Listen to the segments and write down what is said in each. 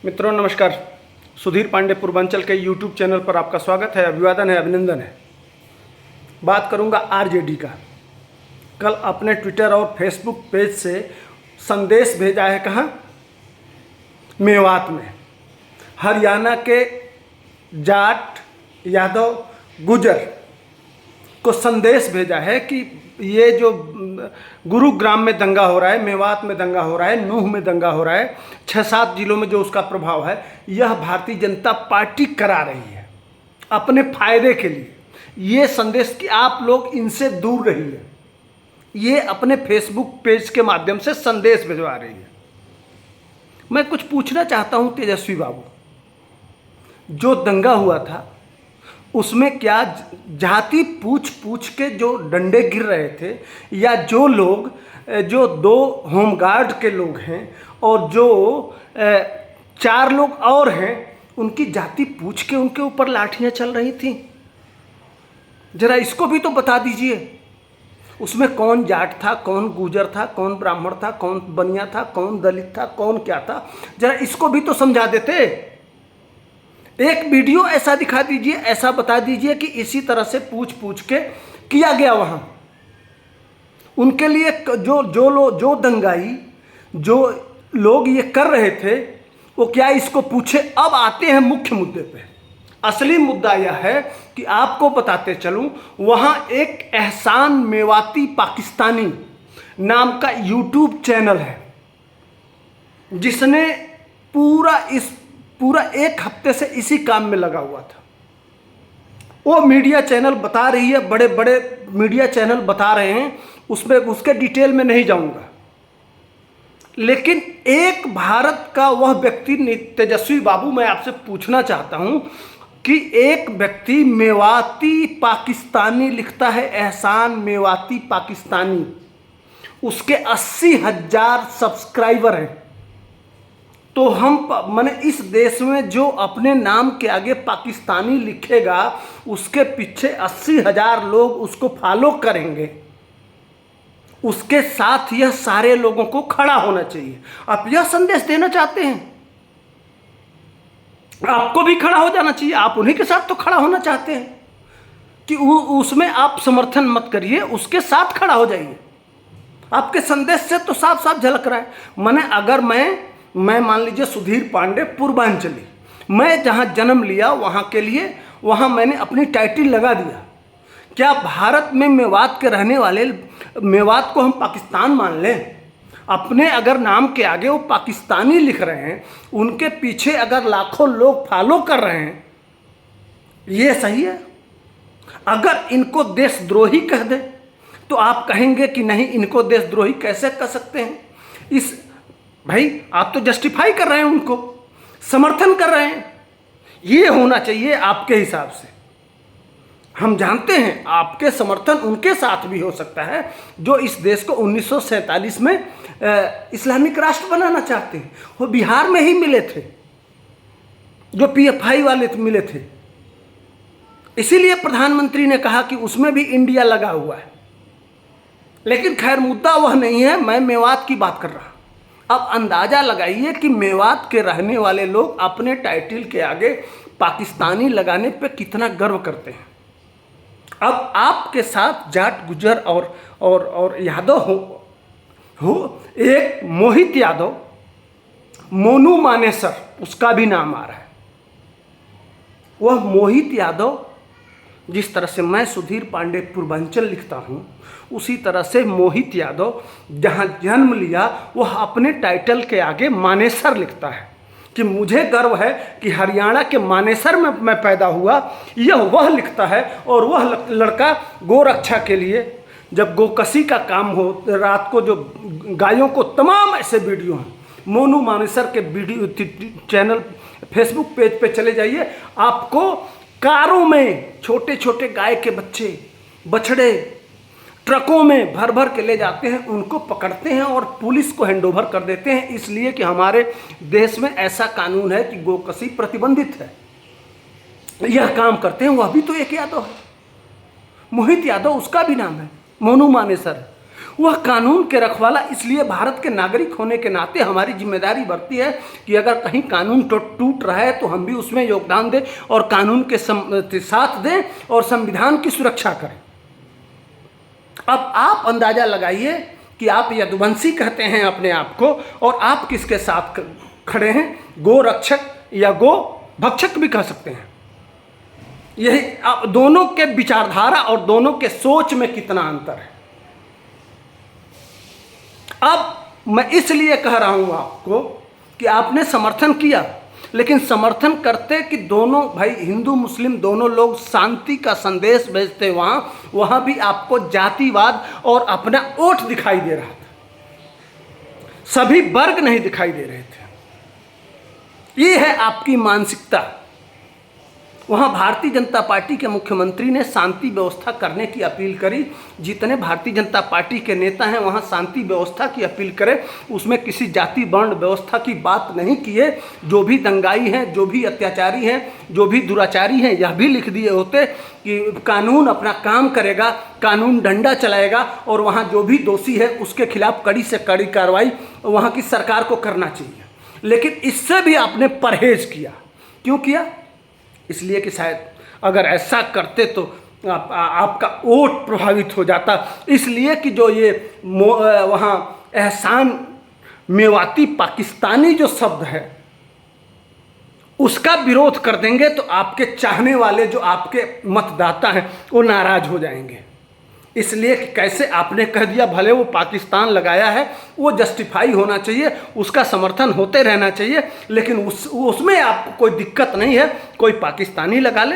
मित्रों नमस्कार। सुधीर पांडे पूर्वांचल के यूट्यूब चैनल पर आपका स्वागत है, अभिवादन है, अभिनंदन है। बात करूंगा आरजेडी का। कल अपने ट्विटर और फेसबुक पेज से संदेश भेजा है, कहाँ? मेवात में। हरियाणा के जाट, यादव, गुजर को संदेश भेजा है कि ये जो गुरुग्राम में दंगा हो रहा है, मेवात में दंगा हो रहा है, नूह में दंगा हो रहा है, 6-7 जिलों में जो उसका प्रभाव है, यह भारतीय जनता पार्टी करा रही है अपने फायदे के लिए। ये संदेश कि आप लोग इनसे दूर रहिए, ये अपने फेसबुक पेज के माध्यम से संदेश भिजवा रही है। मैं कुछ पूछना चाहता हूं तेजस्वी बाबू, जो दंगा हुआ था उसमें क्या जाति पूछ पूछ के जो डंडे गिर रहे थे, या जो लोग जो 2 होमगार्ड के लोग हैं और जो 4 लोग और हैं, उनकी जाति पूछ के उनके ऊपर लाठियां चल रही थी? जरा इसको भी तो बता दीजिए। उसमें कौन जाट था, कौन गुजर था, कौन ब्राह्मण था, कौन बनिया था, कौन दलित था, कौन क्या था? जरा इसको भी तो समझा देते। एक वीडियो ऐसा दिखा दीजिए, ऐसा बता दीजिए कि इसी तरह से पूछ पूछ के किया गया वहाँ। उनके लिए जो दंगाई जो लोग ये कर रहे थे, वो क्या इसको पूछे? अब आते हैं मुख्य मुद्दे पे। असली मुद्दा यह है कि आपको बताते चलूं, वहाँ एक एहसान मेवाती पाकिस्तानी नाम का यूट्यूब चैनल है, जिसने पूरा 1 हफ्ते से इसी काम में लगा हुआ था। वो मीडिया चैनल बता रही है, बड़े बड़े मीडिया चैनल बता रहे हैं, उसमें उसके डिटेल में नहीं जाऊंगा। लेकिन एक भारत का वह व्यक्ति, तेजस्वी बाबू, मैं आपसे पूछना चाहता हूं कि एक व्यक्ति मेवाती पाकिस्तानी लिखता है, एहसान मेवाती पाकिस्तानी, उसके 80,000 सब्सक्राइबर हैं। तो मैंने इस देश में जो अपने नाम के आगे पाकिस्तानी लिखेगा, उसके पीछे 80,000 लोग उसको फॉलो करेंगे। उसके साथ यह सारे लोगों को खड़ा होना चाहिए। आप यह संदेश देना चाहते हैं, आपको भी खड़ा हो जाना चाहिए। आप उन्हीं के साथ तो खड़ा होना चाहते हैं कि उसमें आप समर्थन मत करिए, उसके साथ खड़ा हो जाइए। आपके संदेश से तो साफ साफ झलक रहा है। मैंने अगर मैं मान लीजिए सुधीर पांडे पूर्वांचली, मैं जहाँ जन्म लिया वहाँ के लिए, वहाँ मैंने अपनी टाइटल लगा दिया। क्या भारत में मेवात के रहने वाले, मेवात को हम पाकिस्तान मान लें? अपने अगर नाम के आगे वो पाकिस्तानी लिख रहे हैं, उनके पीछे अगर लाखों लोग फॉलो कर रहे हैं, ये सही है? अगर इनको देशद्रोही कह दे तो आप कहेंगे कि नहीं, इनको देशद्रोही कैसे कह सकते हैं? भाई आप तो जस्टिफाई कर रहे हैं, उनको समर्थन कर रहे हैं। ये होना चाहिए आपके हिसाब से। हम जानते हैं आपके समर्थन उनके साथ भी हो सकता है जो इस देश को 1947 में इस्लामिक राष्ट्र बनाना चाहते हैं। वो बिहार में ही मिले थे, जो PFI वाले मिले थे। इसीलिए प्रधानमंत्री ने कहा कि उसमें भी इंडिया लगा हुआ है। लेकिन खैर, मुद्दा वह नहीं है, मैं मेवात की बात कर रहा हूं। अब अंदाजा लगाइए कि मेवात के रहने वाले लोग अपने टाइटल के आगे पाकिस्तानी लगाने पे कितना गर्व करते हैं। अब आपके साथ जाट, गुजर और यादव हो एक मोहित यादव, मोनू मानेसर, उसका भी नाम आ रहा है। वह मोहित यादव, जिस तरह से मैं सुधीर पांडे पूर्वांचल लिखता हूँ, उसी तरह से मोहित यादव जहाँ जन्म लिया, वह अपने टाइटल के आगे मानेसर लिखता है कि मुझे गर्व है कि हरियाणा के मानेसर में मैं पैदा हुआ। यह वह लिखता है। और वह लड़का गोरक्षा के लिए, जब गोकसी का काम हो, रात को जो गायों को, तमाम ऐसे वीडियो हैं। मोनू मानेसर के वीडियो चैनल फेसबुक पेज पे चले जाइए, आपको कारों में छोटे छोटे गाय के बच्चे, बछड़े ट्रकों में भर भर के ले जाते हैं, उनको पकड़ते हैं और पुलिस को हैंडओवर कर देते हैं, इसलिए कि हमारे देश में ऐसा कानून है कि गोकसी प्रतिबंधित है। यह काम करते हैं। वह भी तो एक यादव है, मोहित यादव, उसका भी नाम है, मोनू मानेसर। वह कानून के रखवाला। इसलिए भारत के नागरिक होने के नाते हमारी जिम्मेदारी बढ़ती है कि अगर कहीं कानून टूट रहा है तो हम भी उसमें योगदान दें और कानून के साथ दें और संविधान की सुरक्षा करें। अब आप अंदाजा लगाइए कि आप यदुवंशी कहते हैं अपने आप को, और आप किसके साथ खड़े हैं? गो रक्षक या गो भक्षक भी कह सकते हैं। यही दोनों के विचारधारा और दोनों के सोच में कितना अंतर है। अब मैं इसलिए कह रहा हूं आपको कि आपने समर्थन किया, लेकिन समर्थन करते कि दोनों भाई हिंदू मुस्लिम दोनों लोग शांति का संदेश भेजते, वहां भी आपको जातिवाद और अपना वोट दिखाई दे रहा था। सभी वर्ग नहीं दिखाई दे रहे थे। ये है आपकी मानसिकता। वहाँ भारतीय जनता पार्टी के मुख्यमंत्री ने शांति व्यवस्था करने की अपील करी। जितने भारतीय जनता पार्टी के नेता हैं वहाँ शांति व्यवस्था की अपील करें, उसमें किसी जाति वर्ण व्यवस्था की बात नहीं किए। जो भी दंगाई हैं, जो भी अत्याचारी हैं, जो भी दुराचारी हैं, यह भी लिख दिए होते कि कानून अपना काम करेगा, कानून डंडा चलाएगा और वहाँ जो भी दोषी है उसके खिलाफ कड़ी से कड़ी कार्रवाई वहाँ की सरकार को करना चाहिए। लेकिन इससे भी आपने परहेज किया। क्यों किया? इसलिए कि शायद अगर ऐसा करते तो आपका वोट प्रभावित हो जाता। इसलिए कि जो ये वहाँ एहसान मेवाती पाकिस्तानी जो शब्द है उसका विरोध कर देंगे तो आपके चाहने वाले जो आपके मतदाता हैं वो नाराज हो जाएंगे। इसलिए कि कैसे आपने कह दिया, भले वो पाकिस्तान लगाया है, वो जस्टिफाई होना चाहिए, उसका समर्थन होते रहना चाहिए, लेकिन उसमें आपको कोई दिक्कत नहीं है। कोई पाकिस्तानी लगा ले,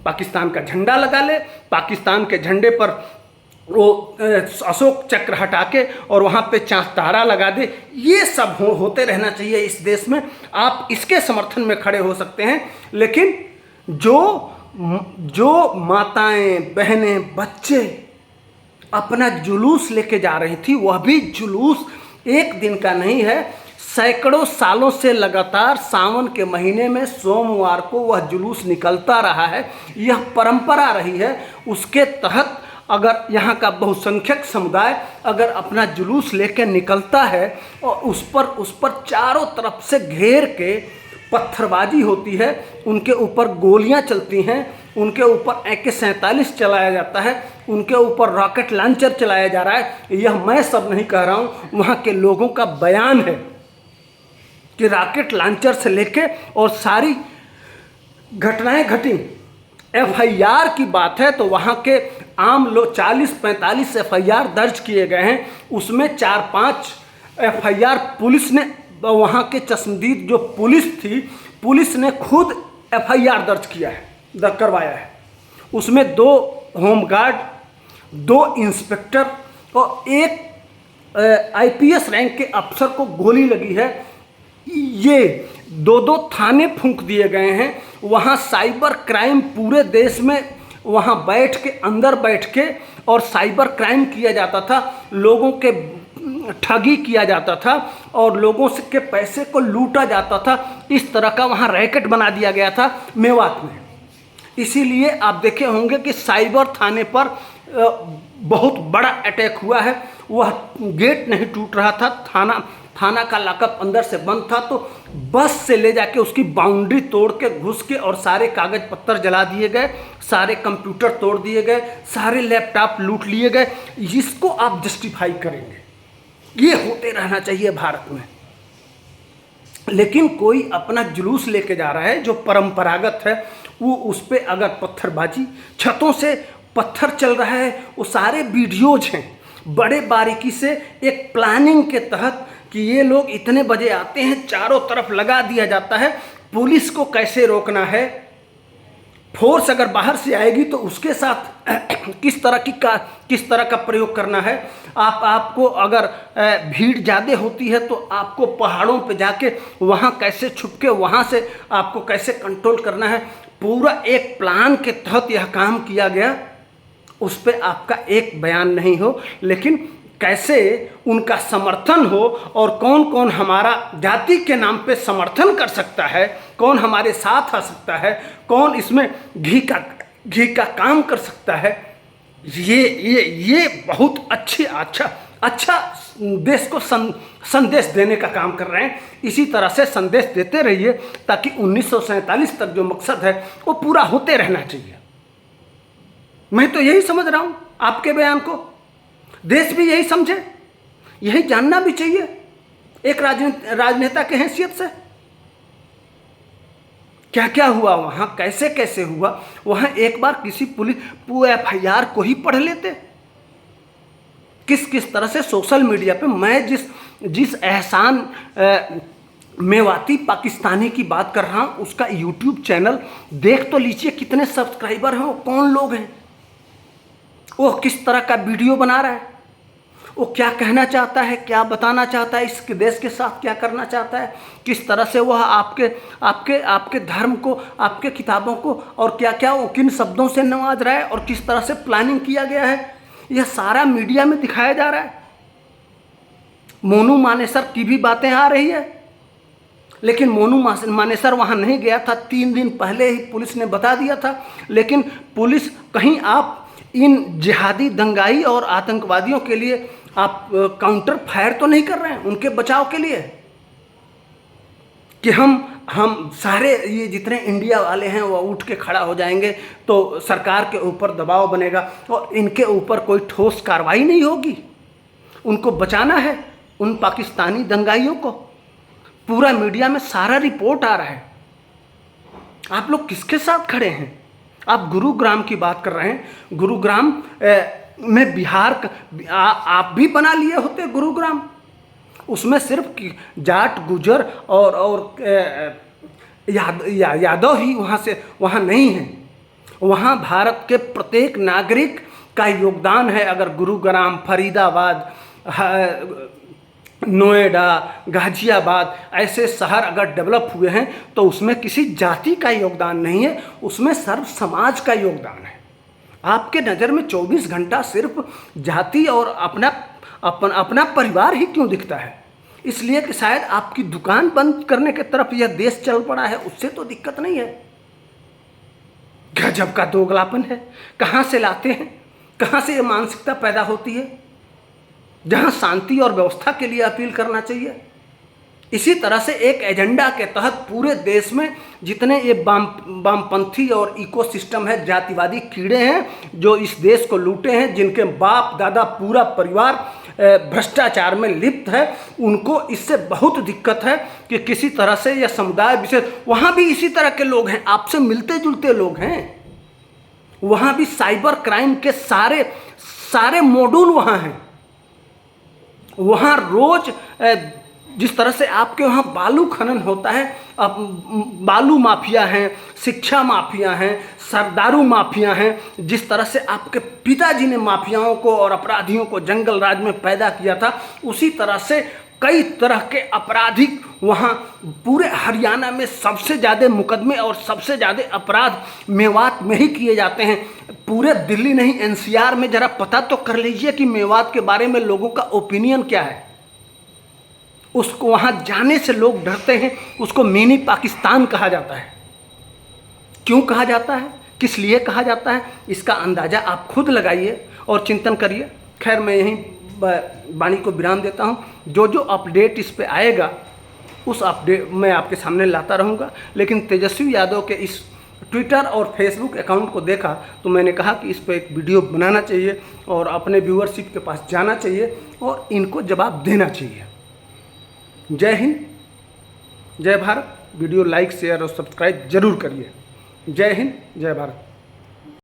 पाकिस्तान का झंडा लगा ले, पाकिस्तान के झंडे पर वो अशोक चक्र हटा के और वहाँ पे चाँद तारा लगा दे। ये सब होते रहना चाहिए इस देश में। आप इसके समर्थन में खड़े हो सकते हैं, लेकिन जो माताएं बहनें बच्चे अपना जुलूस लेके जा रही थी, वह भी जुलूस एक दिन का नहीं है। सैकड़ों सालों से लगातार सावन के महीने में सोमवार को वह जुलूस निकलता रहा है। यह परंपरा रही है। उसके तहत अगर यहाँ का बहुसंख्यक समुदाय अगर अपना जुलूस लेके निकलता है और उस पर चारों तरफ से घेर के पत्थरबाजी होती है, उनके ऊपर गोलियां चलती हैं, उनके ऊपर AK-47 चलाया जाता है, उनके ऊपर रॉकेट लॉन्चर चलाया जा रहा है। यह मैं सब नहीं कह रहा हूँ, वहाँ के लोगों का बयान है कि रॉकेट लॉन्चर से लेके और सारी घटनाएं घटी। FIR की बात है तो वहाँ के आम लोग 40-45 FIR दर्ज किए गए हैं। उसमें 4-5 FIR पुलिस ने, वहाँ के चश्मदीद जो पुलिस थी, पुलिस ने खुद FIR दर्ज करवाया है। उसमें 2 होमगार्ड, 2 इंस्पेक्टर और एक IPS रैंक के अफसर को गोली लगी है। ये 2 थाने फूंक दिए गए हैं। वहाँ साइबर क्राइम पूरे देश में वहाँ अंदर बैठ के और साइबर क्राइम किया जाता था, लोगों के ठगी किया जाता था और लोगों से के पैसे को लूटा जाता था। इस तरह का वहाँ रैकेट बना दिया गया था मेवात में। इसीलिए आप देखे होंगे कि साइबर थाने पर बहुत बड़ा अटैक हुआ है। वह गेट नहीं टूट रहा था, थाना का लॉकअप अंदर से बंद था, तो बस से ले जाके उसकी बाउंड्री तोड़ के घुस के और सारे कागज पत्तर जला दिए गए, सारे कंप्यूटर तोड़ दिए गए, सारे लैपटॉप लूट लिए गए। इसको आप जस्टिफाई करेंगे? ये होते रहना चाहिए भारत में। लेकिन कोई अपना जुलूस लेके जा रहा है जो परंपरागत है, वो उस पर अगर पत्थरबाजी, छतों से पत्थर चल रहा है, वो सारे वीडियोज हैं बड़े बारीकी से एक प्लानिंग के तहत कि ये लोग इतने बजे आते हैं, चारों तरफ लगा दिया जाता है। पुलिस को कैसे रोकना है, फोर्स अगर बाहर से आएगी तो उसके साथ किस तरह का प्रयोग करना है। आपको अगर भीड़ ज़्यादा होती है तो आपको पहाड़ों पे जाके वहाँ कैसे छुप के वहाँ से आपको कैसे कंट्रोल करना है। पूरा एक प्लान के तहत यह काम किया गया। उस पर आपका एक बयान नहीं हो, लेकिन कैसे उनका समर्थन हो और कौन कौन हमारा जाति के नाम पे समर्थन कर सकता है, कौन हमारे साथ आ सकता है, कौन इसमें घी का काम कर सकता है, ये बहुत अच्छा अच्छा देश को संदेश देने का काम कर रहे हैं। इसी तरह से संदेश देते रहिए ताकि 1947 तक जो मकसद है वो पूरा होते रहना चाहिए। मैं तो यही समझ रहा हूं आपके बयान को, देश भी यही समझे, यही जानना भी चाहिए एक राजनेता के हैसियत से। क्या क्या हुआ वहां, कैसे कैसे हुआ वहां, एक बार किसी पुलिस FIR को ही पढ़ लेते। किस किस तरह से सोशल मीडिया पे मैं जिस एहसान मेवाती पाकिस्तानी की बात कर रहा हूं, उसका YouTube चैनल देख तो लीजिए, कितने सब्सक्राइबर हैं, वो कौन लोग हैं, वो किस तरह का वीडियो बना रहा है, वो क्या कहना चाहता है, क्या बताना चाहता है, इस देश के साथ क्या करना चाहता है, किस तरह से वह आपके धर्म को, आपके किताबों को और क्या क्या वो किन शब्दों से नवाज रहा है और किस तरह से प्लानिंग किया गया है, यह सारा मीडिया में दिखाया जा रहा है। मोनू मानेसर की भी बातें आ रही है, लेकिन मोनू मानेसर वहाँ नहीं गया था, 3 दिन पहले ही पुलिस ने बता दिया था। लेकिन पुलिस कहीं आप इन जिहादी दंगाई और आतंकवादियों के लिए आप काउंटर फायर तो नहीं कर रहे हैं उनके बचाव के लिए कि हम सारे ये जितने इंडिया वाले हैं वो उठ के खड़ा हो जाएंगे तो सरकार के ऊपर दबाव बनेगा और इनके ऊपर कोई ठोस कार्रवाई नहीं होगी। उनको बचाना है, उन पाकिस्तानी दंगाइयों को। पूरा मीडिया में सारा रिपोर्ट आ रहा है। आप लोग किसके साथ खड़े हैं? आप गुरुग्राम की बात कर रहे हैं। गुरुग्राम में बिहार आप भी बना लिए होते गुरुग्राम। उसमें सिर्फ जाट गुजर और यादव ही वहाँ नहीं है। वहाँ भारत के प्रत्येक नागरिक का योगदान है। अगर गुरुग्राम, फरीदाबाद, नोएडा, गाजियाबाद ऐसे शहर अगर डेवलप हुए हैं तो उसमें किसी जाति का योगदान नहीं है, उसमें सर्व समाज का योगदान है। आपके नज़र में 24 घंटा सिर्फ जाति और अपना परिवार ही क्यों दिखता है? इसलिए कि शायद आपकी दुकान बंद करने की तरफ यह देश चल पड़ा है, उससे तो दिक्कत नहीं है। गजब का दोगलापन है। कहाँ से लाते हैं, कहाँ से ये मानसिकता पैदा होती है जहाँ शांति और व्यवस्था के लिए अपील करना चाहिए। इसी तरह से एक एजेंडा के तहत पूरे देश में जितने ये वामपंथी और इकोसिस्टम है, जातिवादी कीड़े हैं जो इस देश को लूटे हैं, जिनके बाप दादा पूरा परिवार भ्रष्टाचार में लिप्त है, उनको इससे बहुत दिक्कत है कि किसी तरह से यह समुदाय विशेष, वहाँ भी इसी तरह के लोग हैं, आपसे मिलते जुलते लोग हैं। वहाँ भी साइबर क्राइम के सारे मॉड्यूल वहाँ हैं। वहाँ रोज जिस तरह से आपके वहाँ बालू खनन होता है, अब बालू माफिया हैं, शिक्षा माफिया हैं, सरदारू माफिया हैं, जिस तरह से आपके पिताजी ने माफियाओं को और अपराधियों को जंगल राज में पैदा किया था, उसी तरह से कई तरह के आपराधिक वहाँ पूरे हरियाणा में सबसे ज़्यादा मुकदमे और सबसे ज़्यादा अपराध मेवात में ही किए जाते हैं। पूरे दिल्ली नहीं, NCR में ज़रा पता तो कर लीजिए कि मेवात के बारे में लोगों का ओपिनियन क्या है। उसको वहाँ जाने से लोग डरते हैं। उसको मिनी पाकिस्तान कहा जाता है। क्यों कहा जाता है, किस लिए कहा जाता है, इसका अंदाज़ा आप खुद लगाइए और चिंतन करिए। खैर, मैं यहीं वाणी को विराम देता हूँ। जो अपडेट इस पे आएगा उस अपडेट मैं आपके सामने लाता रहूँगा। लेकिन तेजस्वी यादव के इस ट्विटर और फेसबुक अकाउंट को देखा तो मैंने कहा कि इस पर एक वीडियो बनाना चाहिए और अपने व्यूअरशिप के पास जाना चाहिए और इनको जवाब देना चाहिए। जय हिंद, जय भारत। वीडियो लाइक, शेयर और सब्सक्राइब जरूर करिए। जय हिंद, जय भारत।